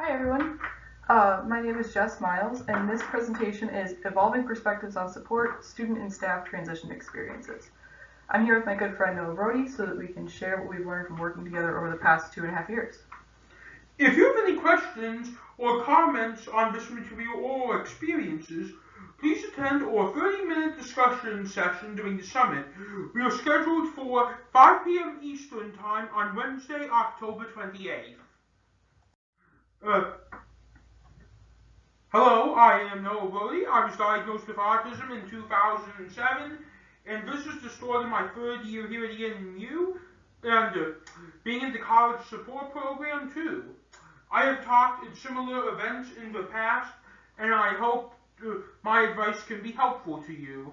Hi everyone, my name is Jess Miles, and this presentation is Evolving Perspectives on Support, Student and Staff Transition Experiences. I'm here with my good friend Noah Brody so that we can share what we've learned from working together over the past 2.5 years. If you have any questions or comments on this material or experiences, please attend our 30-minute discussion session during the summit. We are scheduled for 5 p.m. Eastern Time on Wednesday, October 28th. Hello, I am Noah Brody. I was diagnosed with autism in 2007, and this is the start of my third year here at EMU, and being in the college support program too. I have talked at similar events in the past, and I hope my advice can be helpful to you.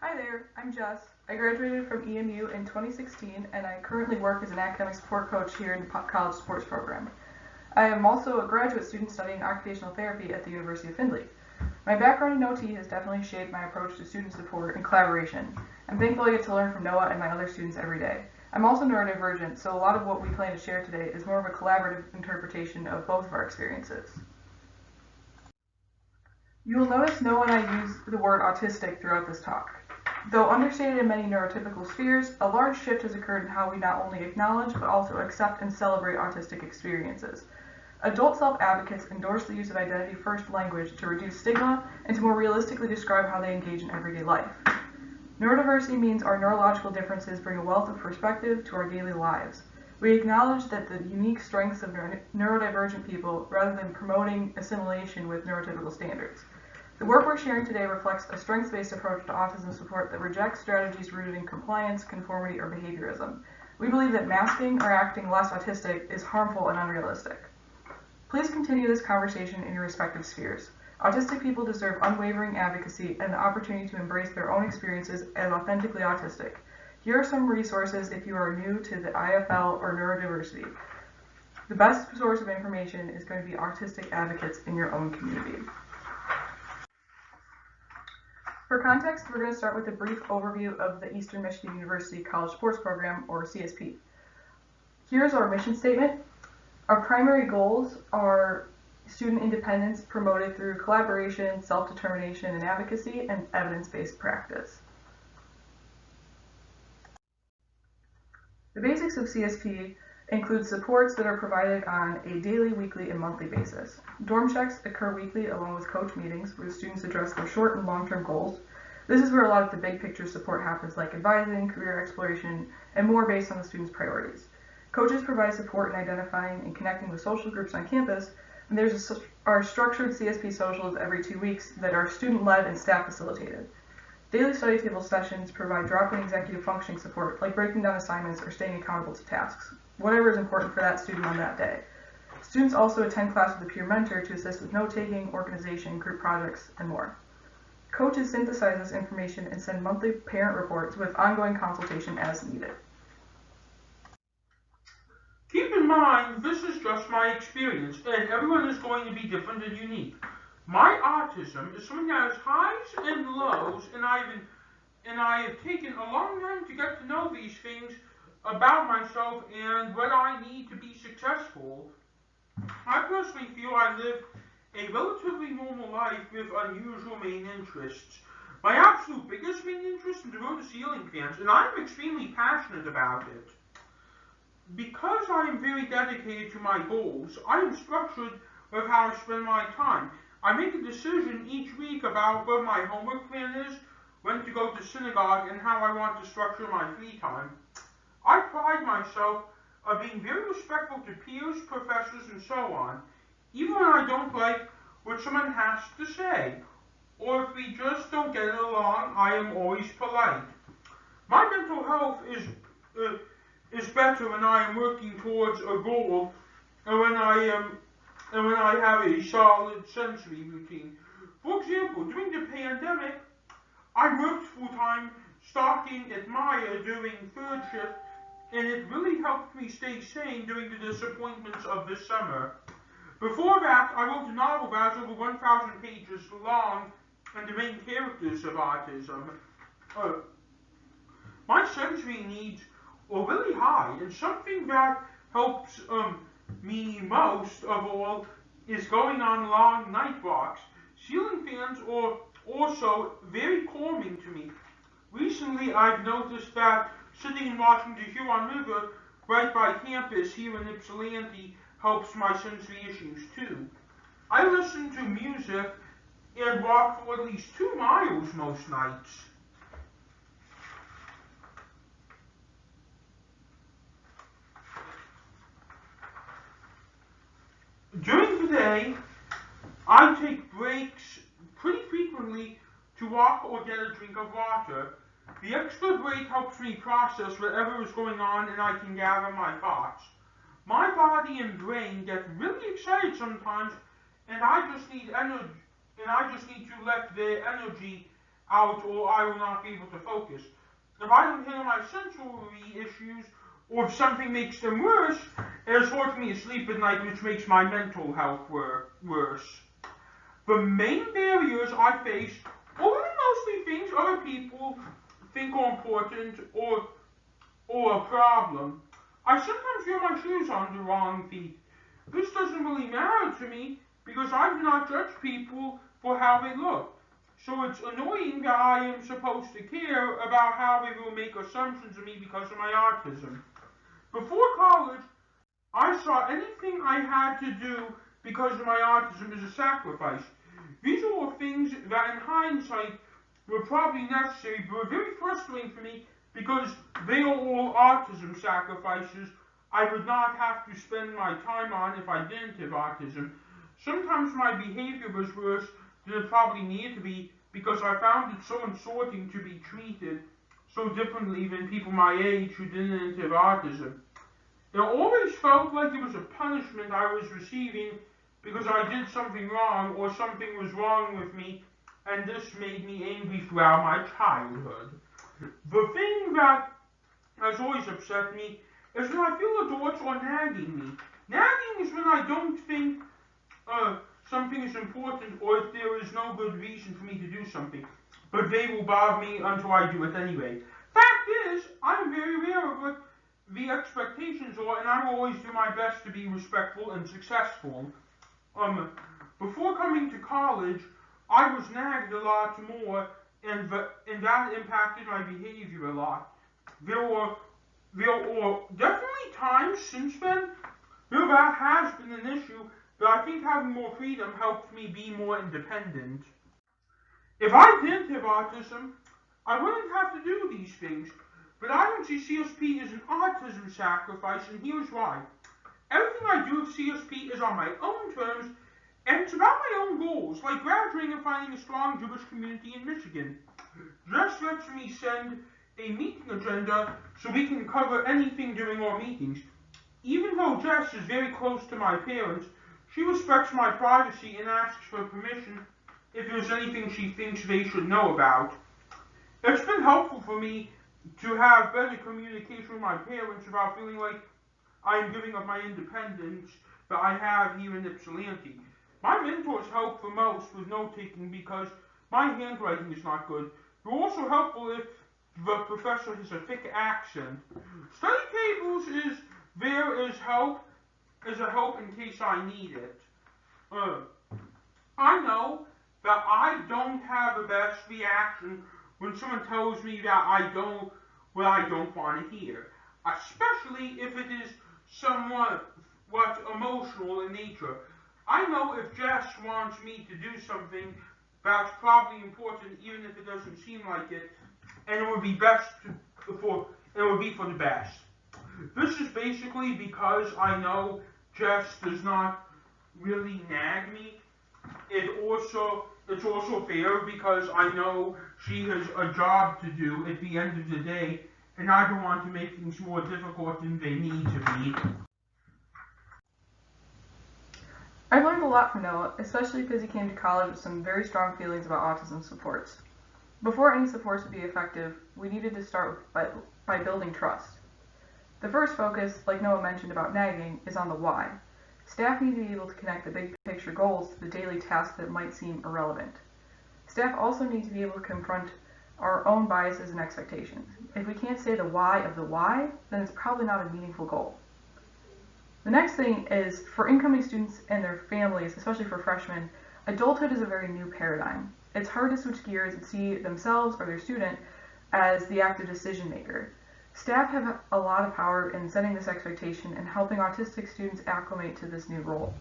Hi there, I'm Jess. I graduated from EMU in 2016, and I currently work as an academic support coach here in the college sports program. I am also a graduate student studying occupational therapy at the University of Findlay. My background in OT has definitely shaped my approach to student support and collaboration. I'm thankful I get to learn from Noah and my other students every day. I'm also neurodivergent, so a lot of what we plan to share today is more of a collaborative interpretation of both of our experiences. You will notice Noah and I use the word autistic throughout this talk. Though understated in many neurotypical spheres, a large shift has occurred in how we not only acknowledge but also accept and celebrate autistic experiences. Adult self-advocates endorse the use of identity-first language to reduce stigma and to more realistically describe how they engage in everyday life. Neurodiversity means our neurological differences bring a wealth of perspective to our daily lives. We acknowledge that the unique strengths of neurodivergent people rather than promoting assimilation with neurotypical standards. The work we're sharing today reflects a strengths-based approach to autism support that rejects strategies rooted in compliance, conformity, or behaviorism. We believe that masking or acting less autistic is harmful and unrealistic. Please continue this conversation in your respective spheres. Autistic people deserve unwavering advocacy and the opportunity to embrace their own experiences as authentically autistic. Here are some resources if you are new to the IFL or neurodiversity. The best source of information is going to be autistic advocates in your own community. For context, we're going to start with a brief overview of the Eastern Michigan University College Sports Program, or CSP. Here's our mission statement. Our primary goals are student independence promoted through collaboration, self-determination, and advocacy, and evidence-based practice. The basics of CSP include supports that are provided on a daily, weekly, and monthly basis. Dorm checks occur weekly along with coach meetings where students address their short and long-term goals. This is where a lot of the big picture support happens, like advising, career exploration, and more based on the student's priorities. Coaches provide support in identifying and connecting with social groups on campus, and there's our structured CSP socials every 2 weeks that are student-led and staff-facilitated. Daily study table sessions provide drop-in executive functioning support, like breaking down assignments or staying accountable to tasks, whatever is important for that student on that day. Students also attend class with a peer mentor to assist with note-taking, organization, group projects, and more. Coaches synthesize this information and send monthly parent reports with ongoing consultation as needed. Keep in mind, this is just my experience, and everyone is going to be different and unique. My autism is something that has highs and lows, and I have taken a long time to get to know these things about myself and what I need to be successful. I personally feel I live a relatively normal life with unusual main interests. My absolute biggest main interest is to go to ceiling fans, and I'm extremely passionate about it. Because I am very dedicated to my goals, I am structured with how I spend my time. I make a decision each week about what my homework plan is, when to go to synagogue, and how I want to structure my free time. I pride myself on being very respectful to peers, professors, and so on, even when I don't like what someone has to say, or if we just don't get along, I am always polite. My mental health is better when I am working towards a goal and when I have a solid sensory routine. For example, during the pandemic, I worked full-time stocking at Maya during third shift, and it really helped me stay sane during the disappointments of this summer. Before that, I wrote a novel that was over 1,000 pages long and the main characters of autism. My sensory needs are really high, and something that helps me most of all is going on long night walks. Ceiling fans are also very calming to me. Recently, I've noticed that sitting and watching the Huron River right by campus here in Ypsilanti helps my sensory issues too. I listen to music and walk for at least 2 miles most nights. During the day, I take breaks pretty frequently to walk or get a drink of water. The extra break helps me process whatever is going on and I can gather my thoughts. My body and brain get really excited sometimes and I just need energy and I just need to let the energy out or I will not be able to focus. If I don't handle my sensory issues or if something makes them worse, it is hard for me to sleep at night, which makes my mental health worse. The main barriers I face are really mostly things other people think are important or a problem. I sometimes feel my shoes on the wrong feet. This doesn't really matter to me because I do not judge people for how they look. So it's annoying that I am supposed to care about how they will make assumptions of me because of my autism. Before college, I saw anything I had to do because of my autism as a sacrifice. These are all things that in hindsight were probably necessary, but were very frustrating for me because they are all autism sacrifices I would not have to spend my time on if I didn't have autism. Sometimes my behavior was worse than it probably needed to be because I found it so insulting to be treated so differently than people my age who didn't have autism. It always felt like it was a punishment I was receiving because I did something wrong or something was wrong with me, and this made me angry throughout my childhood. The thing that has always upset me is when I feel adults are nagging me. Nagging is when I don't think something is important or if there is no good reason for me to do something, but they will bother me until I do it anyway. Fact is, I'm very aware of what the expectations are, and I will always do my best to be respectful and successful. Before coming to college, I was nagged a lot more, and that impacted my behavior a lot. There were definitely times since then where that has been an issue, but I think having more freedom helped me be more independent. If I didn't have autism, I wouldn't have to do these things, but I don't see CSP as an autism sacrifice, and here's why. Everything I do with CSP is on my own terms, and it's about my own goals, like graduating and finding a strong Jewish community in Michigan. Jess lets me send a meeting agenda so we can cover anything during our meetings. Even though Jess is very close to my parents, she respects my privacy and asks for permission if there's anything she thinks they should know about. It's been helpful for me to have better communication with my parents without feeling like I am giving up my independence that I have here in Ypsilanti. My mentors help the most with note-taking because my handwriting is not good. They're also helpful if the professor has a thick accent. Study tables is there as a help in case I need it. I know that I don't have the best reaction when someone tells me that I don't want to hear, especially if it is somewhat emotional in nature. I know if Jess wants me to do something that's probably important, even if it doesn't seem like it, and it would be for the best. This is basically because I know Jess does not really nag me. It's also fair because I know she has a job to do at the end of the day, and I don't want to make things more difficult than they need to be. I've learned a lot from Noah, especially because he came to college with some very strong feelings about autism supports. Before any supports would be effective, we needed to start by building trust. The first focus, like Noah mentioned about nagging, is on the why. Staff need to be able to connect the big picture goals to the daily tasks that might seem irrelevant. Staff also need to be able to confront our own biases and expectations. If we can't say the why of the why, then it's probably not a meaningful goal. The next thing is for incoming students and their families, especially for freshmen, adulthood is a very new paradigm. It's hard to switch gears and see themselves or their student as the active decision maker. Staff have a lot of power in setting this expectation and helping autistic students acclimate to this new role.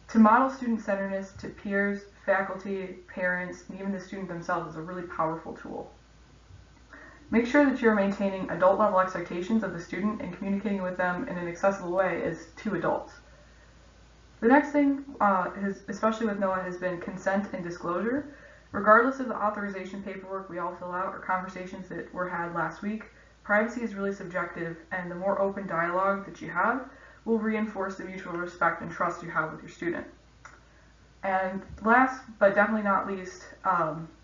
To model student-centeredness to peers, faculty, parents, and even the student themselves is a really powerful tool. Make sure that you're maintaining adult-level expectations of the student and communicating with them in an accessible way as two adults. The next thing, especially with Noah, has been consent and disclosure. Regardless of the authorization paperwork we all fill out or conversations that were had last week, privacy is really subjective, and the more open dialogue that you have will reinforce the mutual respect and trust you have with your student. And last, but definitely not least,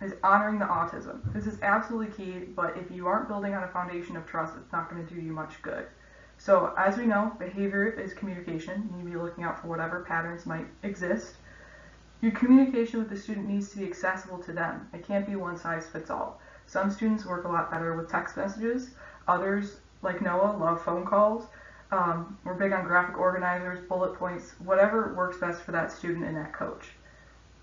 is honoring the autism. This is absolutely key, but if you aren't building on a foundation of trust, it's not going to do you much good. So as we know, behavior is communication. You need to be looking out for whatever patterns might exist. Your communication with the student needs to be accessible to them. It can't be one size fits all. Some students work a lot better with text messages. Others, like Noah, love phone calls. We're big on graphic organizers, bullet points, whatever works best for that student and that coach.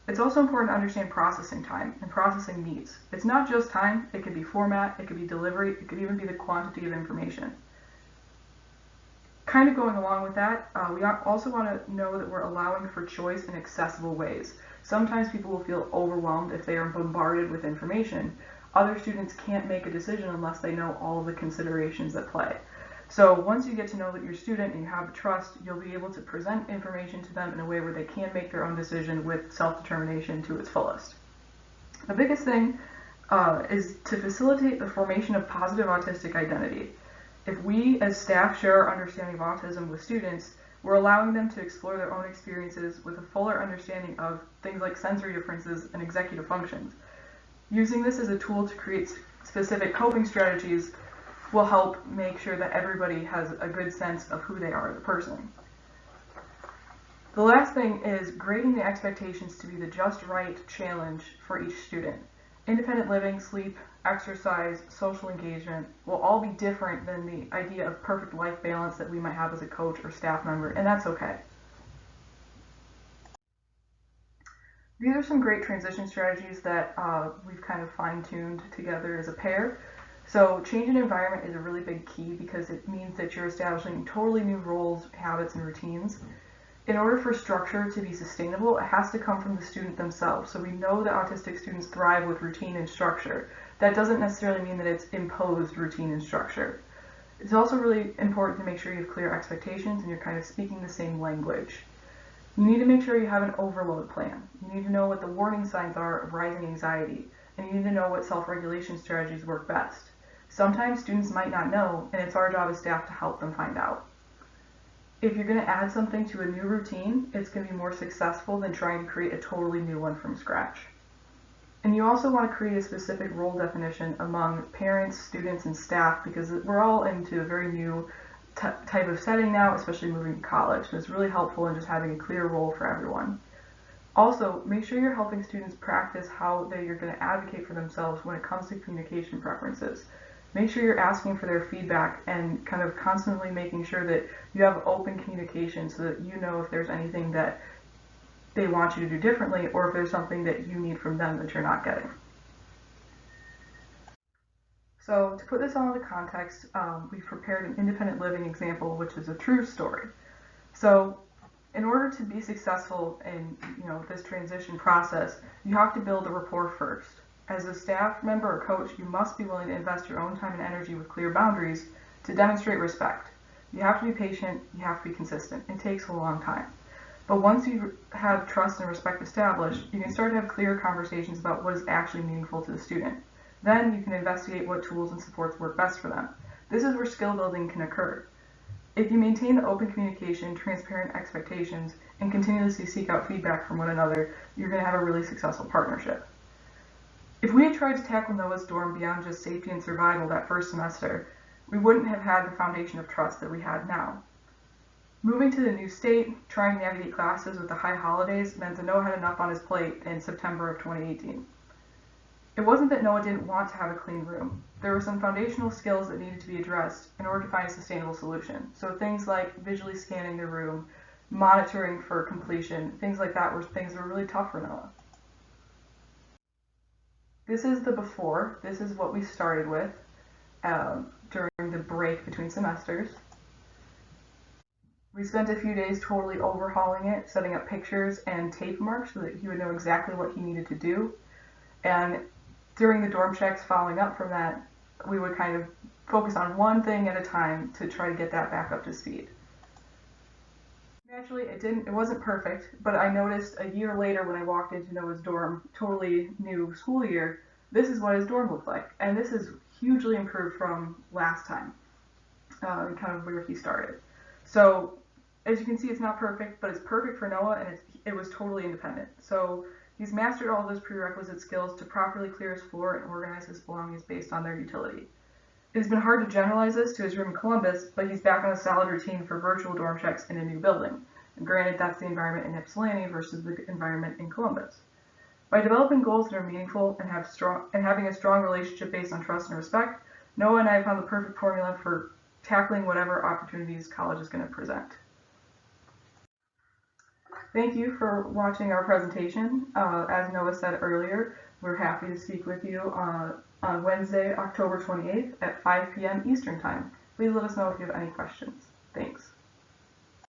It's also important to understand processing time and processing needs. It's not just time, it could be format, it could be delivery, it could even be the quantity of information. Kind of going along with that, we also want to know that we're allowing for choice in accessible ways. Sometimes people will feel overwhelmed if they are bombarded with information. Other students can't make a decision unless they know all of the considerations at play. So once you get to know that your student and you have trust, you'll be able to present information to them in a way where they can make their own decision with self-determination to its fullest. The biggest thing is to facilitate the formation of positive autistic identity. If we as staff share our understanding of autism with students, we're allowing them to explore their own experiences with a fuller understanding of things like sensory differences and executive functions. Using this as a tool to create specific coping strategies will help make sure that everybody has a good sense of who they are as a person. The last thing is grading the expectations to be the just right challenge for each student. Independent living, sleep, exercise, social engagement will all be different than the idea of perfect life balance that we might have as a coach or staff member, and that's okay. These are some great transition strategies that we've kind of fine-tuned together as a pair. So change in environment is a really big key because it means that you're establishing totally new roles, habits, and routines. In order for structure to be sustainable, it has to come from the student themselves. So we know that autistic students thrive with routine and structure. That doesn't necessarily mean that it's imposed routine and structure. It's also really important to make sure you have clear expectations and you're kind of speaking the same language. You need to make sure you have an overload plan. You need to know what the warning signs are of rising anxiety, and you need to know what self-regulation strategies work best. Sometimes students might not know, and it's our job as staff to help them find out. If you're going to add something to a new routine, it's going to be more successful than trying to create a totally new one from scratch. And you also want to create a specific role definition among parents, students, and staff because we're all into a very new type of setting now, especially moving to college. So it's really helpful in just having a clear role for everyone. Also, make sure you're helping students practice how you're going to advocate for themselves when it comes to communication preferences. Make sure you're asking for their feedback and kind of constantly making sure that you have open communication so that you know if there's anything that they want you to do differently or if there's something that you need from them that you're not getting. So to put this all into context, we've prepared an independent living example, which is a true story. So in order to be successful in this transition process, you have to build a rapport first. As a staff member or coach, you must be willing to invest your own time and energy with clear boundaries to demonstrate respect. You have to be patient, you have to be consistent. It takes a long time. But once you have trust and respect established, you can start to have clear conversations about what is actually meaningful to the student. Then you can investigate what tools and supports work best for them. This is where skill building can occur. If you maintain the open communication, transparent expectations, and continuously seek out feedback from one another, you're going to have a really successful partnership. If we had tried to tackle Noah's dorm beyond just safety and survival that first semester, we wouldn't have had the foundation of trust that we had now. Moving to the new state, trying to navigate classes with the high holidays meant that Noah had enough on his plate in September of 2018. It wasn't that Noah didn't want to have a clean room. There were some foundational skills that needed to be addressed in order to find a sustainable solution. So things like visually scanning the room, monitoring for completion, things like that were things that were really tough for Noah. This is the before. This is what we started with during the break between semesters. We spent a few days totally overhauling it, setting up pictures and tape marks so that he would know exactly what he needed to do. And during the dorm checks following up from that, we would kind of focus on one thing at a time to try to get that back up to speed. Naturally, it wasn't perfect, but I noticed a year later when I walked into Noah's dorm, totally new school year, this is what his dorm looked like. And this is hugely improved from last time, kind of where he started. So as you can see, it's not perfect, but it's perfect for Noah, and it was totally independent. So he's mastered all those prerequisite skills to properly clear his floor and organize his belongings based on their utility. It's been hard to generalize this to his room in Columbus, but he's back on a solid routine for virtual dorm checks in a new building. And granted, that's the environment in Ypsilanti versus the environment in Columbus. By developing goals that are meaningful and having a strong relationship based on trust and respect, Noah and I have found the perfect formula for tackling whatever opportunities college is going to present. Thank you for watching our presentation. As Noah said earlier, we're happy to speak with you on Wednesday, October 28th at 5 p.m. Eastern Time. Please let us know if you have any questions.